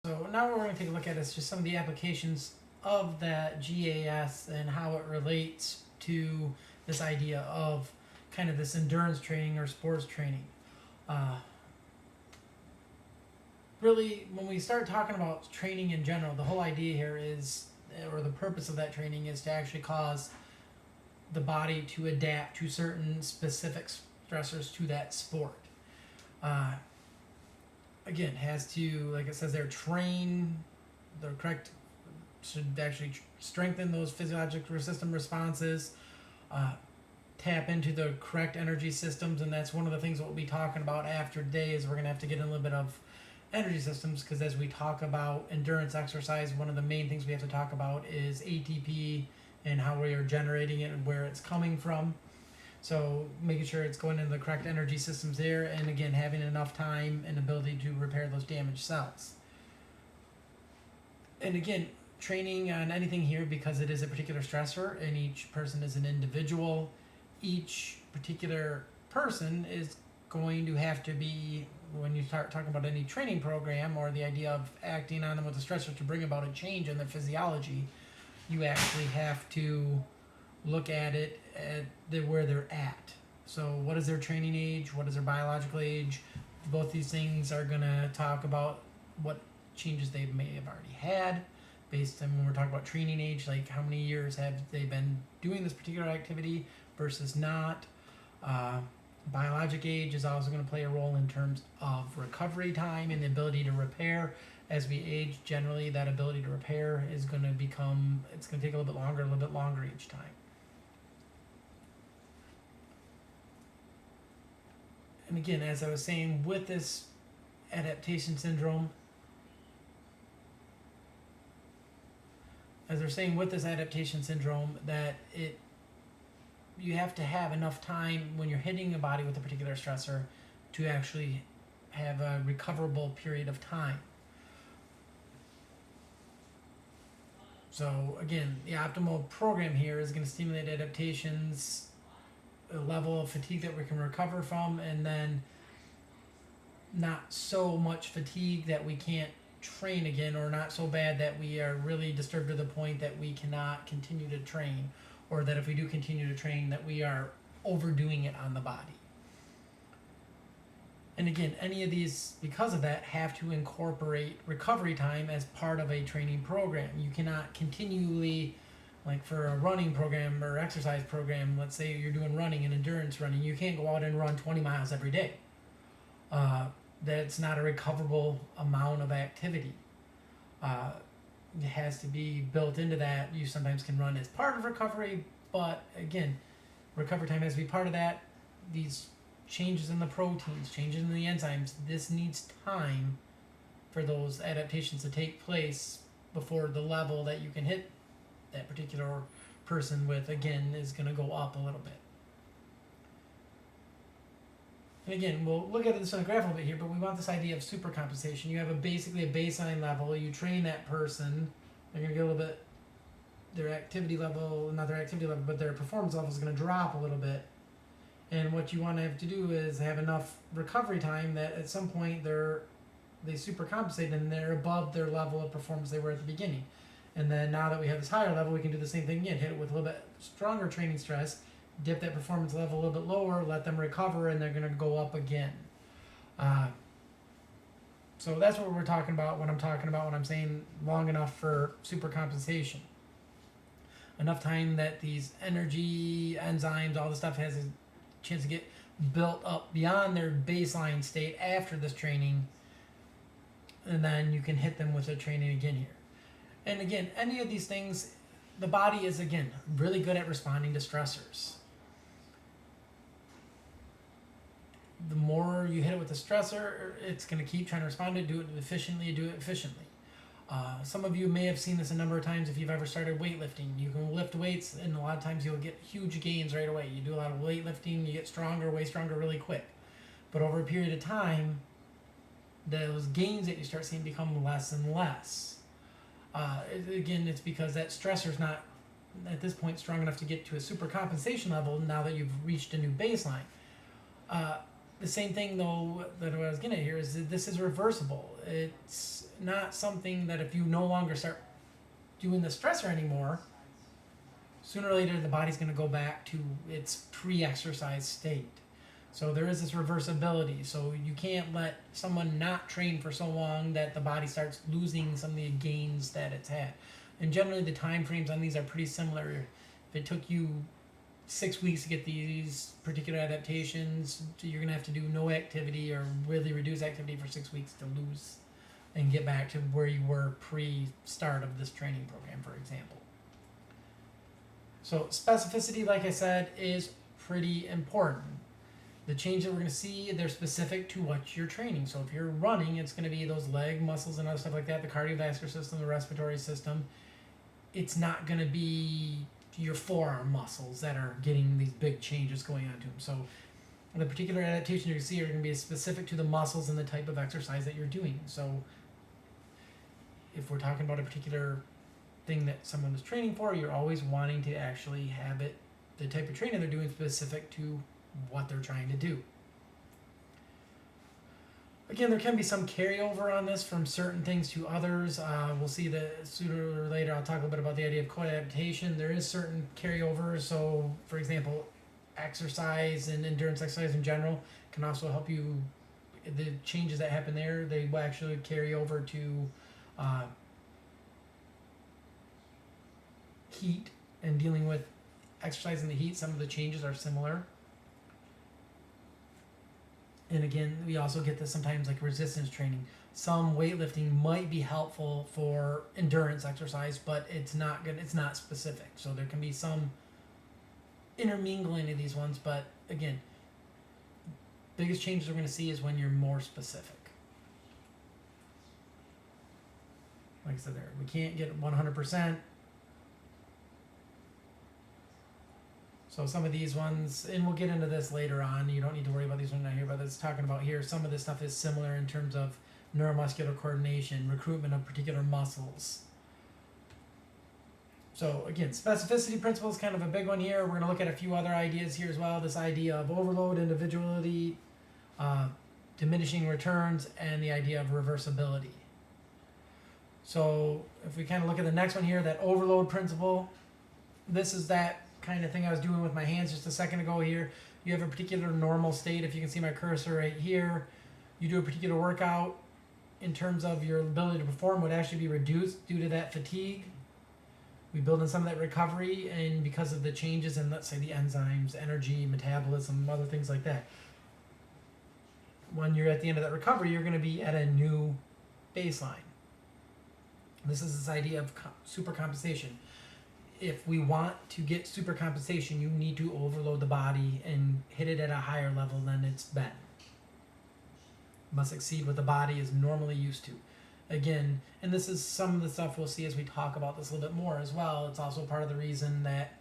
So now what we're going to take a look at is just some of the applications of that GAS and how it relates to this idea of kind of this endurance training or sports training. Really, when we start talking about training in general, the whole idea here is, or the purpose of that training is to actually cause the body to adapt to certain specific stressors to that sport. Again, has to, like it says there, train the correct, should actually strengthen those physiological system responses, tap into the correct energy systems, and that's one of the things that we'll be talking about after today is we're going to have to get in a little bit of energy systems, because as we talk about endurance exercise, one of the main things we have to talk about is ATP and how we are generating it and where it's coming from. So making sure it's going into the correct energy systems there, and again, having enough time and ability to repair those damaged cells. And again, training on anything here, because it is a particular stressor and each person is an individual, each particular person is going to have to be, when you start talking about any training program or the idea of acting on them with a stressor to bring about a change in their physiology, you actually have to look at it at where they're at. So what is their training age? What is their biological age? Both these things are going to talk about what changes they may have already had based on when we're talking about training age, like how many years have they been doing this particular activity versus not. Biologic age is also going to play a role in terms of recovery time and the ability to repair. As we age, generally that ability to repair is going to become, it's going to take a little bit longer each time. And again, as I was saying, with this adaptation syndrome, that you have to have enough time when you're hitting the body with a particular stressor to actually have a recoverable period of time. So again, the optimal program here is going to stimulate adaptations, a level of fatigue that we can recover from, and then not so much fatigue that we can't train again, or not so bad that we are really disturbed to the point that we cannot continue to train, or that if we do continue to train that we are overdoing it on the body. And again, any of these, because of that, have to incorporate recovery time as part of a training program. You cannot continually, like for a running program or exercise program, let's say you're doing running and endurance running, you can't go out and run 20 miles every day. That's not a recoverable amount of activity. It has to be built into that. You sometimes can run as part of recovery, but again, recovery time has to be part of that. These changes in the proteins, changes in the enzymes, this needs time for those adaptations to take place before the level that you can hit that particular person with, again, is going to go up a little bit. And again, we'll look at this on the graph a little bit here, but we want this idea of supercompensation. You have basically a baseline level, you train that person, they're going to get a little bit, their activity level, not their activity level, but their performance level is going to drop a little bit. And what you want to have to do is have enough recovery time that at some point they supercompensate and they're above their level of performance they were at the beginning. And then now that we have this higher level, we can do the same thing again, hit it with a little bit stronger training stress, dip that performance level a little bit lower, let them recover, and they're going to go up again. So that's what we're talking about when I'm saying long enough for supercompensation. Enough time that these energy, enzymes, all the stuff has a chance to get built up beyond their baseline state after this training, and then you can hit them with the training again here. And again, any of these things, the body is, again, really good at responding to stressors. The more you hit it with a stressor, it's going to keep trying to respond to it, do it efficiently. Some of you may have seen this a number of times if you've ever started weightlifting. You can lift weights, and a lot of times you'll get huge gains right away. You do a lot of weightlifting, you get stronger, way stronger really quick. But over a period of time, those gains that you start seeing become less and less. Again, it's because that stressor is not, at this point, strong enough to get to a supercompensation level now that you've reached a new baseline. The same thing, though, that what I was getting at here is that this is reversible. It's not something that if you no longer start doing the stressor anymore, sooner or later the body's going to go back to its pre-exercise state. So there is this reversibility. So you can't let someone not train for so long that the body starts losing some of the gains that it's had. And generally the time frames on these are pretty similar. If it took you 6 weeks to get these particular adaptations, you're going to have to do no activity or really reduce activity for 6 weeks to lose and get back to where you were pre-start of this training program, for example. So specificity, like I said, is pretty important. The changes that we're going to see, they're specific to what you're training. So if you're running, it's going to be those leg muscles and other stuff like that, the cardiovascular system, the respiratory system. It's not going to be your forearm muscles that are getting these big changes going on to them. So the particular adaptation you're going to see are going to be specific to the muscles and the type of exercise that you're doing. So if we're talking about a particular thing that someone is training for, you're always wanting to actually have it, the type of training they're doing, specific to what they're trying to do. Again, there can be some carryover on this from certain things to others. We'll see that sooner or later. I'll talk a little bit about the idea of co-adaptation. There is certain carryover. So, for example, exercise and endurance exercise in general can also help you. The changes that happen there, they will actually carry over to heat and dealing with exercise in the heat. Some of the changes are similar. And again, we also get this sometimes like resistance training. Some weightlifting might be helpful for endurance exercise, but it's not good. It's not specific. So there can be some intermingling of these ones. But again, biggest changes we're going to see is when you're more specific. Like I said there, we can't get 100%. So some of these ones, and we'll get into this later on, you don't need to worry about these ones right here, but it's talking about here, some of this stuff is similar in terms of neuromuscular coordination, recruitment of particular muscles. So again, specificity principle is kind of a big one here. We're going to look at a few other ideas here as well. This idea of overload, individuality, diminishing returns, and the idea of reversibility. So if we kind of look at the next one here, that overload principle, this is that kind of thing I was doing with my hands just a second ago here. You have a particular normal state. If you can see my cursor right here, you do a particular workout, in terms of your ability to perform would actually be reduced due to that fatigue. We build in some of that recovery, and because of the changes in, let's say, the enzymes, energy, metabolism, other things like that. When you're at the end of that recovery, you're going to be at a new baseline. This is this idea of supercompensation. If we want to get supercompensation, you need to overload the body and hit it at a higher level than it's been. Must exceed what the body is normally used to. Again, and this is some of the stuff we'll see as we talk about this a little bit more as well. It's also part of the reason that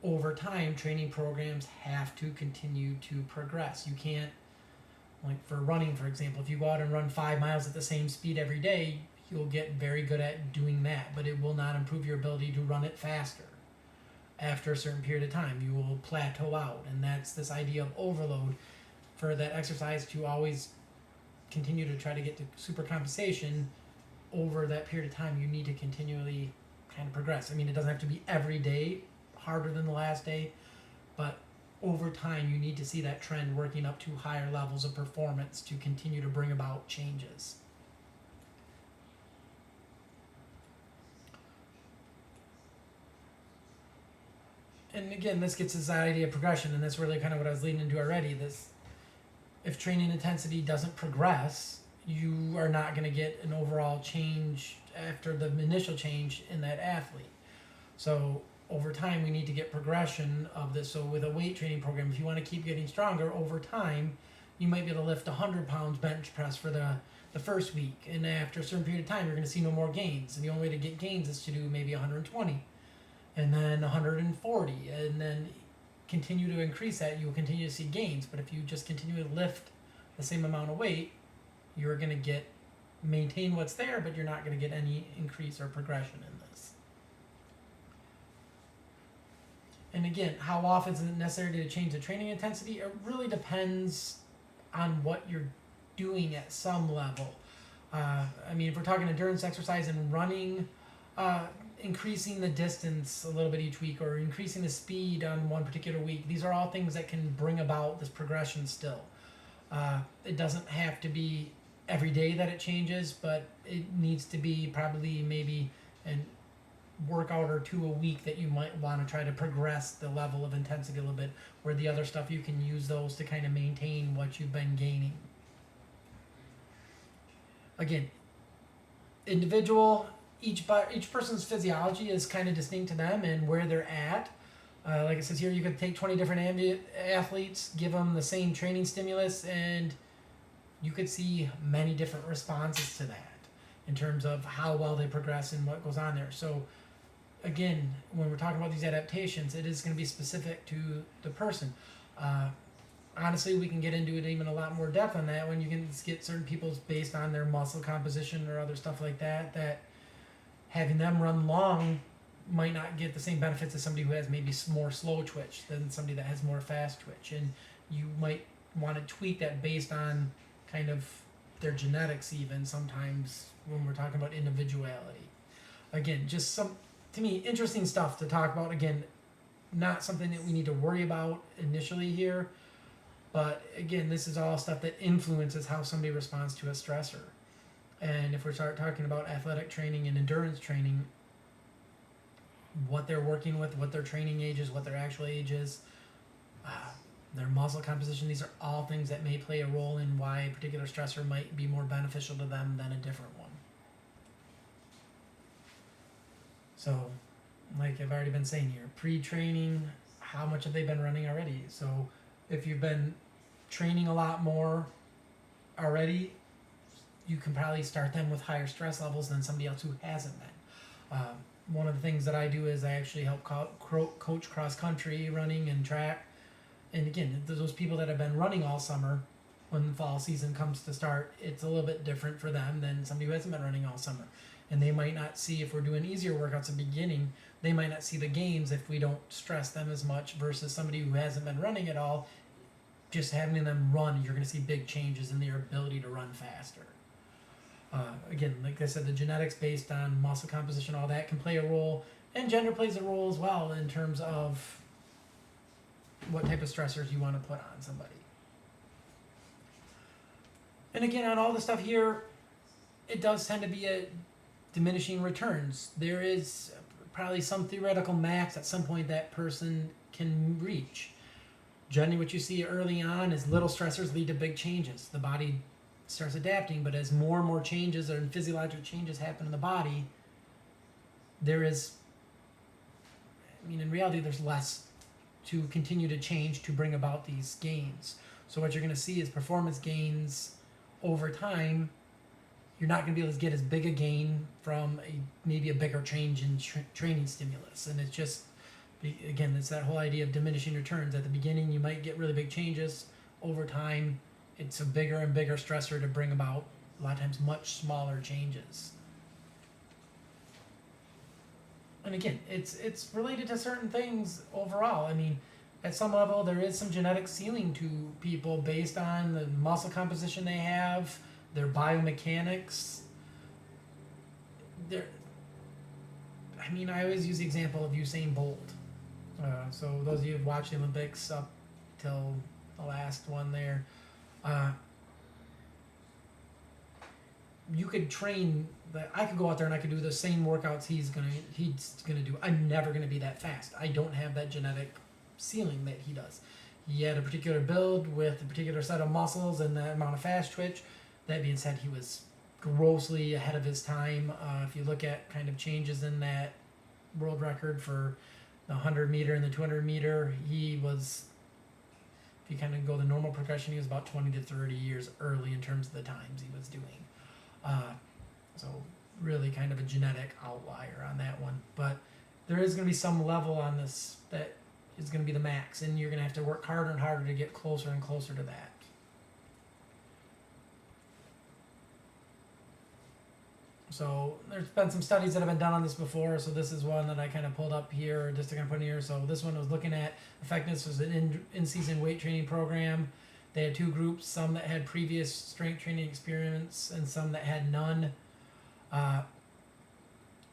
over time, training programs have to continue to progress. You can't, like for running, for example, if you go out and run 5 miles at the same speed every day, you'll get very good at doing that, but it will not improve your ability to run it faster. After a certain period of time, you will plateau out, and that's this idea of overload. For that exercise to always continue to try to get to supercompensation over that period of time, you need to continually kind of progress. I mean, it doesn't have to be every day harder than the last day, but over time, you need to see that trend working up to higher levels of performance to continue to bring about changes. And again, this gets this idea of progression, and that's really kind of what I was leading into already. This, if training intensity doesn't progress, you are not going to get an overall change after the initial change in that athlete. So over time, we need to get progression of this. So with a weight training program, if you want to keep getting stronger over time, you might be able to lift 100 pounds bench press for the first week. And after a certain period of time, you're going to see no more gains. And the only way to get gains is to do maybe 120. And then 140, and then continue to increase that, you will continue to see gains. But if you just continue to lift the same amount of weight, you're going to maintain what's there, but you're not going to get any increase or progression in this. And again, how often is it necessary to change the training intensity? It really depends on what you're doing at some level. I mean, if we're talking endurance exercise and running, increasing the distance a little bit each week or increasing the speed on one particular week, these are all things that can bring about this progression still. It doesn't have to be every day that it changes, but it needs to be probably maybe an workout or two a week that you might want to try to progress the level of intensity a little bit, where the other stuff you can use those to kind of maintain what you've been gaining. Again, individual, each person's physiology is kind of distinct to them and where they're at. Like it says here, you could take 20 different athletes, give them the same training stimulus, and you could see many different responses to that in terms of how well they progress and what goes on there. So again, when we're talking about these adaptations, it is going to be specific to the person. Honestly, we can get into it even a lot more depth on that when you can get certain people's based on their muscle composition or other stuff like that, that having them run long might not get the same benefits as somebody who has maybe more slow twitch than somebody that has more fast twitch. And you might want to tweak that based on kind of their genetics even sometimes when we're talking about individuality. Again, just some, to me, interesting stuff to talk about. Again, not something that we need to worry about initially here, but again, this is all stuff that influences how somebody responds to a stressor. And if we start talking about athletic training and endurance training, what they're working with, what their training age is, what their actual age is, their muscle composition, these are all things that may play a role in why a particular stressor might be more beneficial to them than a different one. So, like I've already been saying here, pre-training, how much have they been running already? So if you've been training a lot more already, you can probably start them with higher stress levels than somebody else who hasn't been. One of the things that I do is I actually help coach cross-country running and track. And again, those people that have been running all summer, when the fall season comes to start, it's a little bit different for them than somebody who hasn't been running all summer. And they might not see, if we're doing easier workouts at the beginning, they might not see the gains if we don't stress them as much versus somebody who hasn't been running at all. Just having them run, you're going to see big changes in their ability to run faster. Again, like I said, the genetics based on muscle composition, all that can play a role, and gender plays a role as well in terms of what type of stressors you want to put on somebody. And again, on all the stuff here, it does tend to be a diminishing returns. There is probably some theoretical max at some point that person can reach. Generally, what you see early on is little stressors lead to big changes. The body starts adapting, but as more and more changes and physiological changes happen in the body, there is, I mean, in reality, there's less to continue to change to bring about these gains. So what you're going to see is performance gains over time. You're not going to be able to get as big a gain from maybe a bigger change in training stimulus. And it's just, again, it's that whole idea of diminishing returns. At the beginning, you might get really big changes. Over time, it's a bigger and bigger stressor to bring about, a lot of times, much smaller changes. And again, it's related to certain things overall. I mean, at some level, there is some genetic ceiling to people based on the muscle composition they have, their biomechanics. I mean, I always use the example of Usain Bolt. So those of you who've watched the Olympics up till the last one there, you could train. I could go out there and I could do the same workouts he's gonna do. I'm never gonna be that fast. I don't have that genetic ceiling that he does. He had a particular build with a particular set of muscles and that amount of fast twitch. That being said, he was grossly ahead of his time. If you look at kind of changes in that world record for the 100 meter and the 200 meter, he was, if you kind of go the normal progression, he was about 20 to 30 years early in terms of the times he was doing. So really kind of a genetic outlier on that one. But there is going to be some level on this that is going to be the max, and you're going to have to work harder and harder to get closer and closer to that. So there's been some studies that have been done on this before, so this is one that I kind of pulled up here just to kind of put in here. So this one was looking at effectiveness as an in-season weight training program. They had two groups, some that had previous strength training experience and some that had none.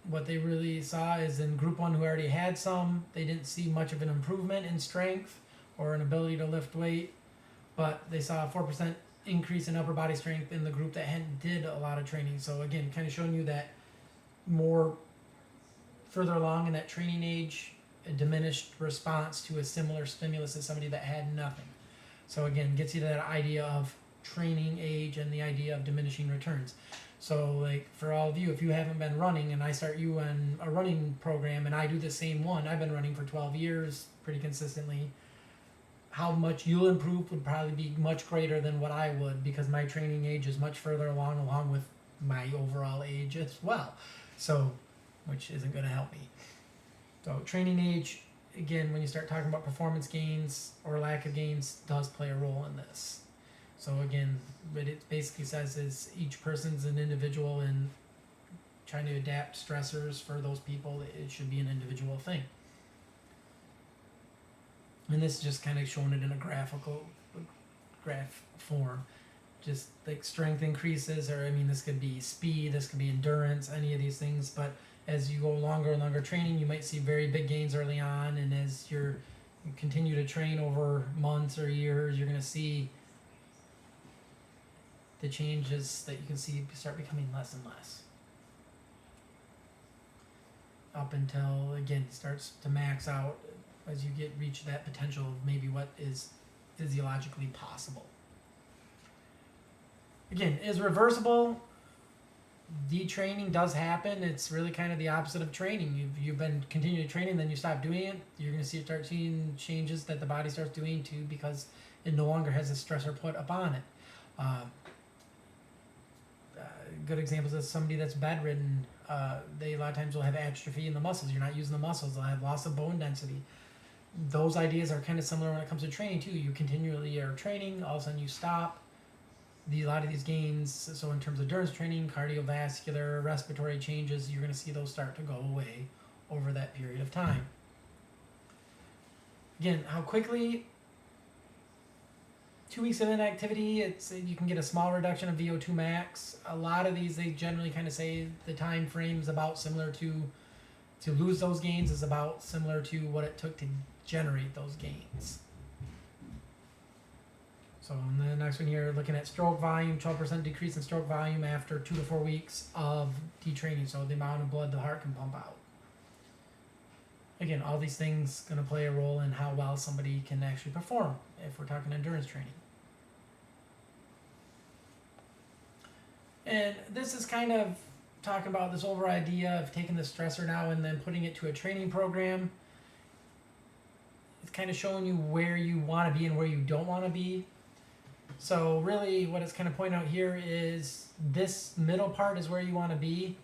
What they really saw is in group one, who already had some, they didn't see much of an improvement in strength or an ability to lift weight, but they saw a 4% increase in upper body strength in the group that did a lot of training. So again, kind of showing you that more further along in that training age, a diminished response to a similar stimulus as somebody that had nothing. So again, gets you to that idea of training age and the idea of diminishing returns. So like for all of you, if you haven't been running and I start you on a running program and I do the same one, I've been running for 12 years pretty consistently, how much you'll improve would probably be much greater than what I would, because my training age is much further along with my overall age as well. So, which isn't going to help me. So training age, again, when you start talking about performance gains or lack of gains, does play a role in this. So again, what it basically says is each person's an individual, and trying to adapt stressors for those people, it should be an individual thing. And this is just kind of showing it in a graph form. Just like strength increases, or I mean, this could be speed, this could be endurance, any of these things. But as you go longer and longer training, you might see very big gains early on, and as you continue to train over months or years, you're going to see the changes that you can see start becoming less and less. Up until, again, it starts to max out as you reach that potential of maybe what is physiologically possible. Again, is reversible. Detraining does happen. It's really kind of the opposite of training. You've been continuing training, then you stop doing it. You're going to start seeing changes that the body starts doing too, because it no longer has a stressor put upon it. Good examples is somebody that's bedridden. They a lot of times will have atrophy in the muscles. You're not using the muscles. They'll have loss of bone density. Those ideas are kind of similar when it comes to training too. You continually are training, all of a sudden you stop. A lot of these gains, so in terms of endurance training, cardiovascular, respiratory changes, you're going to see those start to go away over that period of time. Again, how quickly? 2 weeks of inactivity, you can get a small reduction of VO2 max. A lot of these, they generally kind of say the time frame's about similar to lose those gains is about similar to what it took to generate those gains. So in the next one here, looking at stroke volume, 12% decrease in stroke volume after 2 to 4 weeks of detraining. So the amount of blood the heart can pump out. Again, all these things going to play a role in how well somebody can actually perform if we're talking endurance training. And this is kind of talking about this overall idea of taking the stressor now and then putting it to a training program. It's kind of showing you where you want to be and where you don't want to be. So really what it's kind of pointing out here is this middle part is where you want to be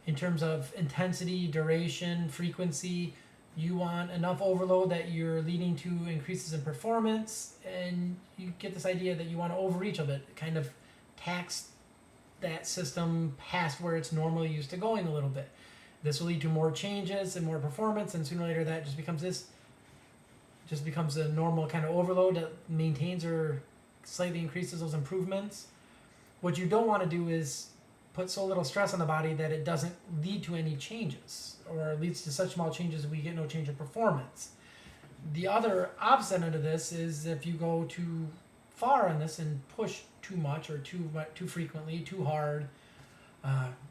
in terms of intensity, duration, frequency. You want enough overload that you're leading to increases in performance, and you get this idea that you want to overreach a bit, kind of tax that system past where it's normally used to going a little bit. This will lead to more changes and more performance, and sooner or later that just becomes a normal kind of overload that maintains or slightly increases those improvements. What you don't want to do is put so little stress on the body that it doesn't lead to any changes, or leads to such small changes that we get no change in performance. The other opposite end of this is if you go too far on this and push too much or too frequently, too hard,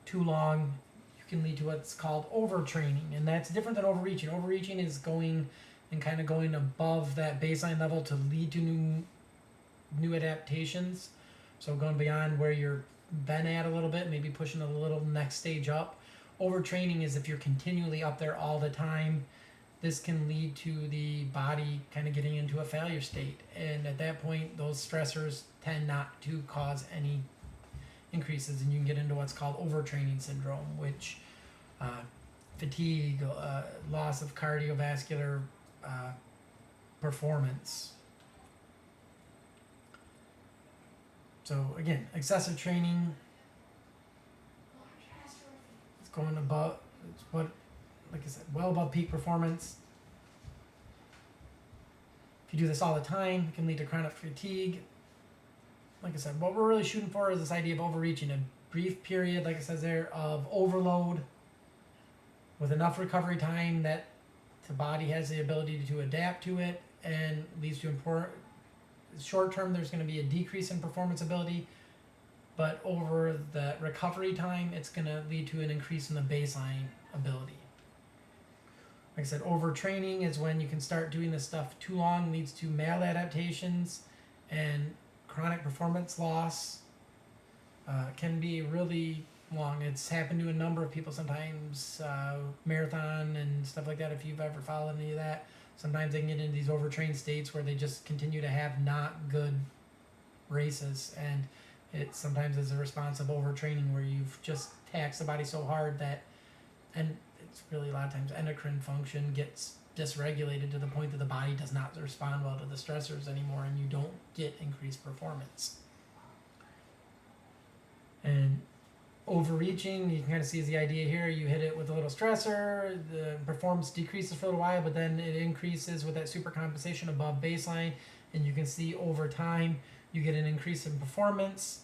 too long, you can lead to what's called overtraining, and that's different than overreaching. Overreaching is going above that baseline level to lead to new adaptations. So going beyond where you're been at a little bit, maybe pushing a little next stage up. Overtraining is if you're continually up there all the time. This can lead to the body kind of getting into a failure state, and at that point those stressors tend not to cause any increases, and you can get into what's called overtraining syndrome, which fatigue, loss of cardiovascular performance. So again, excessive training, it's going above, it's what, like I said, well above peak performance. If you do this all the time, it can lead to chronic fatigue. Like I said, what we're really shooting for is this idea of overreaching, a brief period, like it says there, of overload with enough recovery time that the body has the ability to adapt to it, and leads to important short term there's going to be a decrease in performance ability, but over the recovery time it's going to lead to an increase in the baseline ability. Like I said, overtraining is when you can start doing this stuff too long, leads to maladaptations and chronic performance loss. Can be really long. It's happened to a number of people sometimes, marathon and stuff like that. If you've ever followed any of that, sometimes they can get into these overtrained states where they just continue to have not good races, and it sometimes is a response of overtraining where you've just taxed the body so hard that, and it's really a lot of times endocrine function gets dysregulated to the point that the body does not respond well to the stressors anymore, and you don't get increased performance. And overreaching, you can kind of see is the idea here. You hit it with a little stressor, the performance decreases for a little while, but then it increases with that supercompensation above baseline, and you can see over time you get an increase in performance.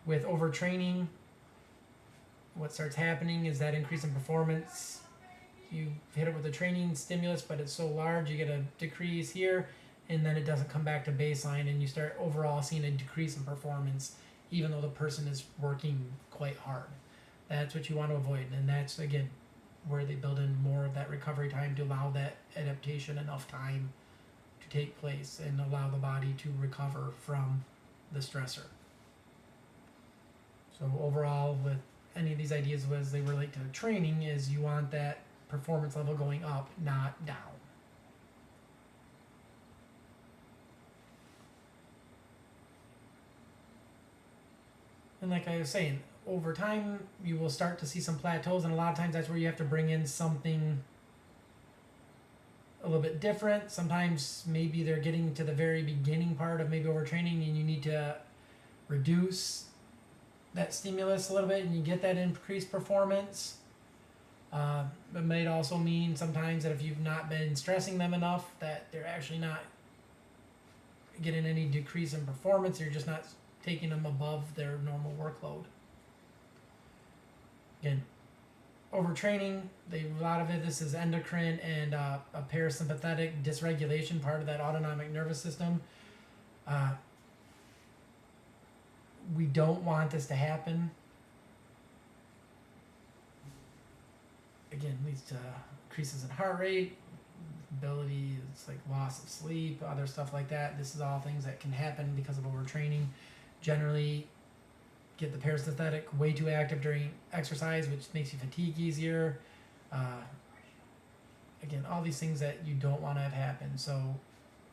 With overtraining, what starts happening is that increase in performance, you hit it with a training stimulus, but it's so large you get a decrease here, and then it doesn't come back to baseline, and you start overall seeing a decrease in performance even though the person is working quite hard. That's what you want to avoid, and that's again where they build in more of that recovery time to allow that adaptation enough time to take place and allow the body to recover from the stressor. So overall, with any of these ideas as they relate to training, is you want that performance level going up, not down. And like I was saying, over time you will start to see some plateaus, and a lot of times that's where you have to bring in something a little bit different. Sometimes maybe they're getting to the very beginning part of maybe overtraining, and you need to reduce that stimulus a little bit, and you get that increased performance. It might also mean sometimes that if you've not been stressing them enough, that they're actually not getting any decrease in performance. You're just not taking them above their normal workload. Again, overtraining, a lot of it, this is endocrine and a parasympathetic dysregulation, part of that autonomic nervous system. We don't want this to happen. Again, leads to increases in heart rate, ability, it's like loss of sleep, other stuff like that. This is all things that can happen because of overtraining. Generally, get the parasympathetic way too active during exercise, which makes you fatigue easier. Again, all these things that you don't want to have happen. So,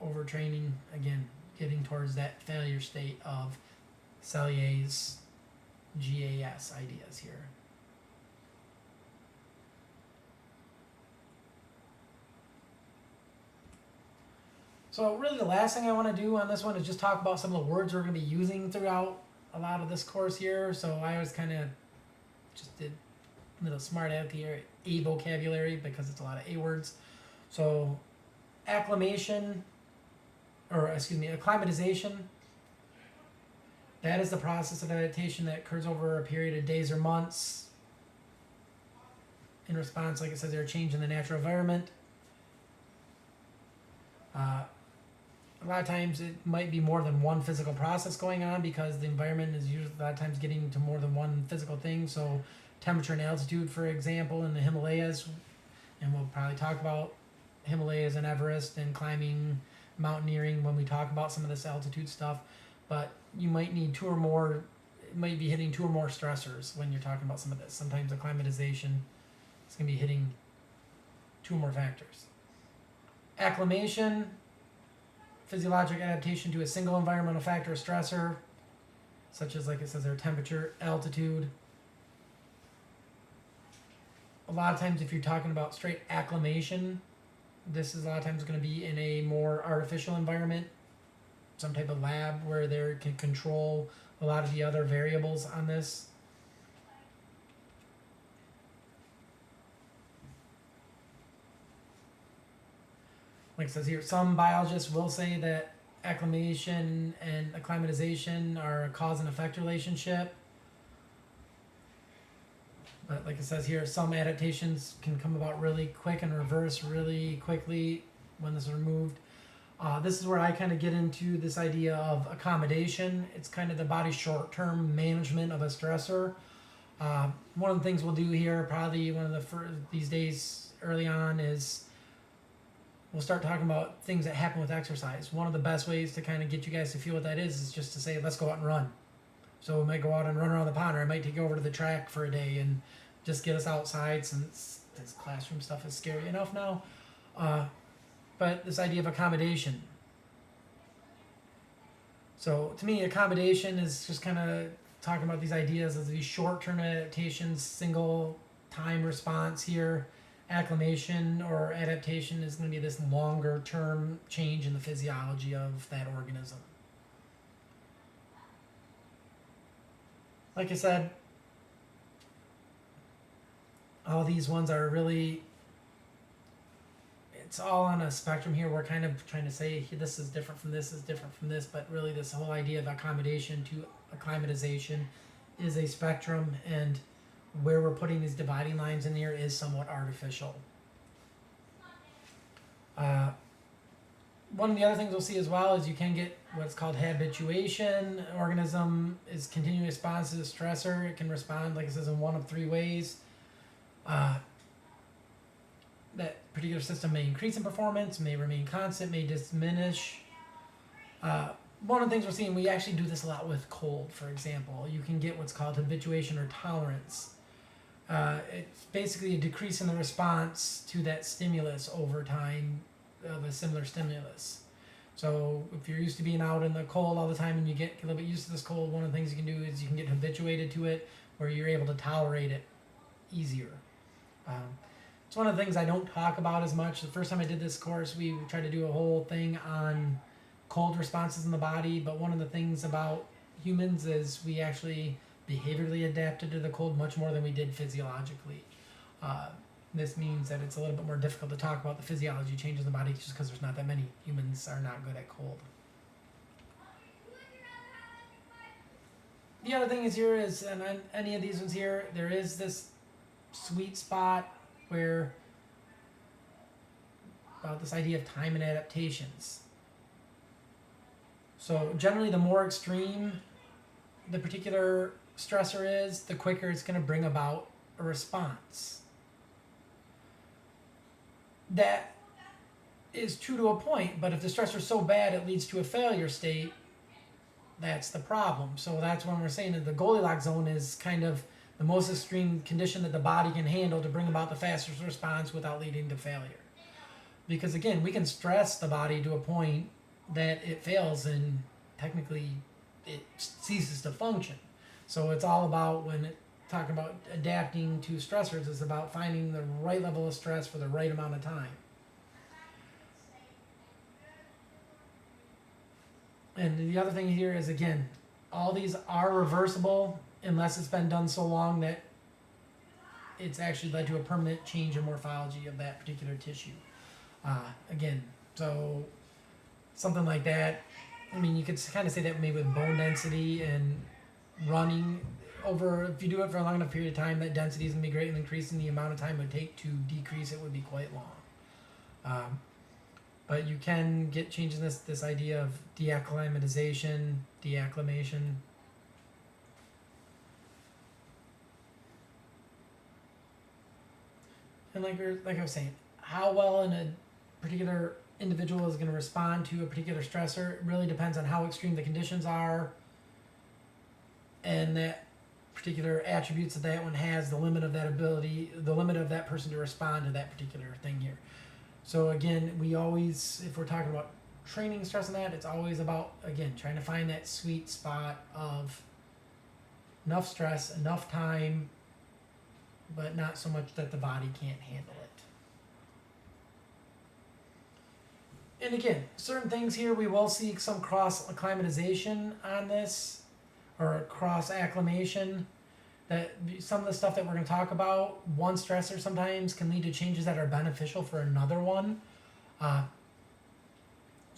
overtraining, again, getting towards that failure state of Selye's GAS ideas here. So really the last thing I want to do on this one is just talk about some of the words we're going to be using throughout a lot of this course here. So I was kind of just did a little smart out here, A vocabulary, because it's a lot of A words. So acclimatization, that is the process of adaptation that occurs over a period of days or months in response, like it says there, change in the natural environment. A lot of times it might be more than one physical process going on, because the environment is usually a lot of times getting to more than one physical thing. So temperature and altitude, for example, in the Himalayas, and we'll probably talk about Himalayas and Everest and climbing, mountaineering when we talk about some of this altitude stuff, but you might need two or more, it might be hitting two or more stressors when you're talking about some of this. Sometimes acclimatization is going to be hitting two or more factors. Acclimation, physiological adaptation to a single environmental factor or stressor, such as, like it says there, temperature, altitude. A lot of times if you're talking about straight acclimation, this is a lot of times going to be in a more artificial environment, some type of lab where they can control a lot of the other variables on this. like it says here, some biologists will say that acclimation and acclimatization are a cause and effect relationship. But like it says here, some adaptations can come about really quick and reverse really quickly when this is removed. This is where I kind of get into this idea of accommodation. It's kind of the body's short-term management of a stressor. One of the things we'll do here, probably one of the first these days early on, is we'll start talking about things that happen with exercise. One of the best ways to kind of get you guys to feel what that is just to say, let's go out and run. So we might go out and run around the pond, or I might take you over to the track for a day and just get us outside, since this classroom stuff is scary enough now. But this idea of accommodation. So to me, accommodation is just kind of talking about these ideas of these short-term adaptations, single time response here. Acclimation or adaptation is going to be this longer-term change in the physiology of that organism. Like I said, all these ones are really, it's all on a spectrum here. We're kind of trying to say this is different from this, is different from this, but really this whole idea of accommodation to acclimatization is a spectrum, and where we're putting these dividing lines in here is somewhat artificial. One of the other things we'll see as well is you can get what's called habituation. An organism is continuing response to the stressor. It can respond, like it says, in one of three ways. That particular system may increase in performance, may remain constant, may diminish. One of the things we're seeing, we actually do this a lot with cold, for example. You can get what's called habituation or tolerance. It's basically a decrease in the response to that stimulus over time of a similar stimulus. So if you're used to being out in the cold all the time and you get a little bit used to this cold, one of the things you can do is you can get habituated to it, where you're able to tolerate it easier. It's one of the things I don't talk about as much. The first time I did this course, we tried to do a whole thing on cold responses in the body, but one of the things about humans is we actually behaviorally adapted to the cold much more than we did physiologically. This means that it's a little bit more difficult to talk about the physiology changes in the body just because there's not that many. Humans are not good at cold. The other thing is here is, and on any of these ones here, there is this sweet spot where, about this idea of time and adaptations. So generally, the more extreme the particular stressor is, the quicker it's going to bring about a response. That is true to a point, but if the stressor is so bad it leads to a failure state, that's the problem. So that's when we're saying that the Goldilocks zone is kind of the most extreme condition that the body can handle to bring about the fastest response without leading to failure. Because again, we can stress the body to a point that it fails and technically it ceases to function. So it's all about, when talking about adapting to stressors, it's about finding the right level of stress for the right amount of time. And the other thing here is, again, all these are reversible unless it's been done so long that it's actually led to a permanent change in morphology of that particular tissue. Again, so something like that, I mean, you could kind of say that maybe with bone density and running over, if you do it for a long enough period of time, that density is going to be great, and increasing the amount of time it would take to decrease it would be quite long. But you can get changes in this idea of deacclimatization, deacclimation. And like I was saying, how well in a particular individual is going to respond to a particular stressor, it really depends on how extreme the conditions are, and that particular attributes that that one has, the limit of that ability, the limit of that person to respond to that particular thing here. So again, we always, if we're talking about training stress and that, it's always about, again, trying to find that sweet spot of enough stress, enough time, but not so much that the body can't handle it. And again, certain things here, we will see some cross-acclimatization on this, or cross-acclimation. That some of the stuff that we're going to talk about, one stressor sometimes can lead to changes that are beneficial for another one.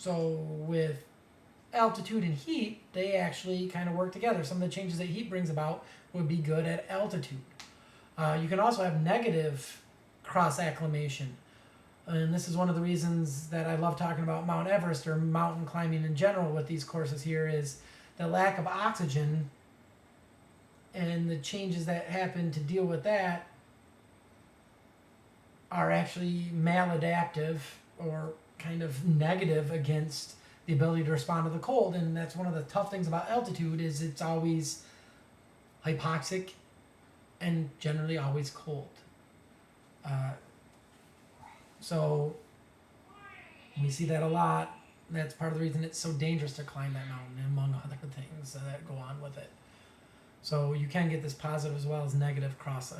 So with altitude and heat, they actually kind of work together. Some of the changes that heat brings about would be good at altitude. You can also have negative cross-acclimation. And this is one of the reasons that I love talking about Mount Everest or mountain climbing in general with these courses here is the lack of oxygen and the changes that happen to deal with that are actually maladaptive or kind of negative against the ability to respond to the cold. And that's one of the tough things about altitude is it's always hypoxic and generally always cold. So we see that a lot. That's part of the reason it's so dangerous to climb that mountain, among other things that go on with it. So you can get this positive as well as negative cross